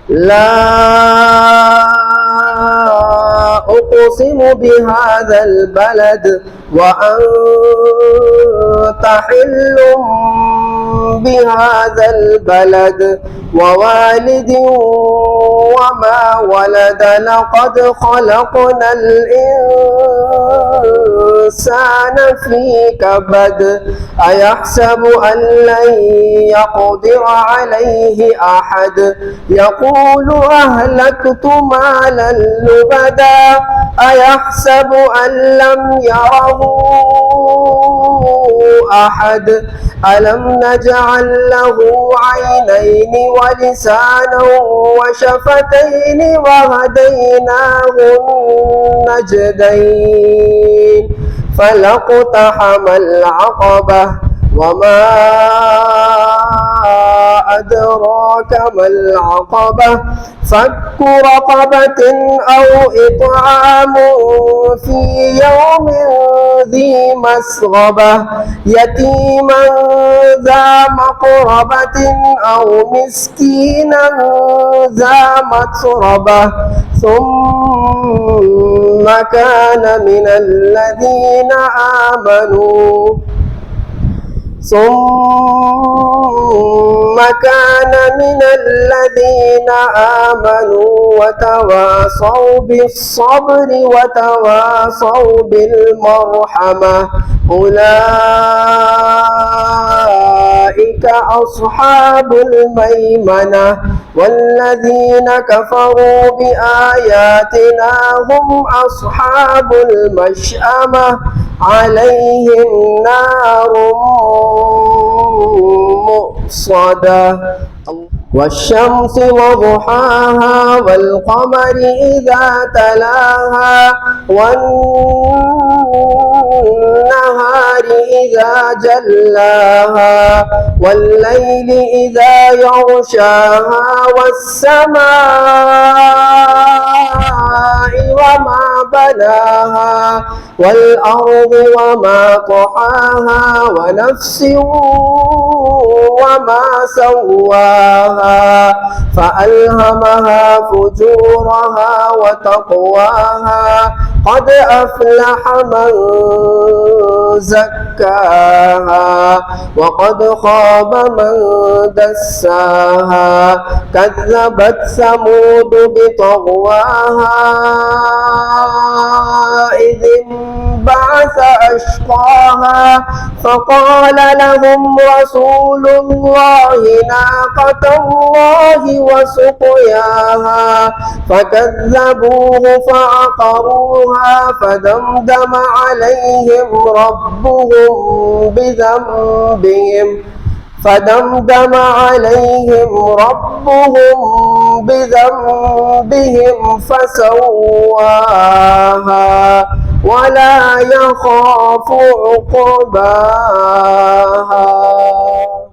لا أقسم بهذا البلد وأنت حل بهذا البلد ووالد وما ولد لقد خلقنا الإنسان في كبد أيحسب أن لن يقدر عليه أحد يقول أهلكت مالا لبدا أيحسب أن لم يره أحد ألم نجعل له عينين ولسانا وشفتين وهديناه النجدين فلاقتحم العقبة وما أدراك ما العقبة فك رقبة أو إطعام في يوم ذي مسغبة يتيما ذا مقربة أو مسكينا ذا متربة ثم كان من الذين آمنوا وتواصوا بالصبر وتواصوا بالمرحمة أولئك أصحاب الميمنة والذين كفروا بآياتنا هم أصحاب المشأمة عليهم نار مؤصدة والشمس وضحاها والقمر إذا تلاها والنهار إذا جلاها والليل إذا يغشاها والسماء وما بناها والأرض وما طحاها ونفس وما سواها فألهمها فجورها وتقواها قد أفلح من زكاها وقد خاب من دساها كذبت ثمود بطغواها إذ انبعث أشقاها فقال لهم رسول الله ناقة الله وسقياها فكذبوه فعقروها فدمدم عليهم ربهم بذنبهم فسواها ولا يخاف عقباها.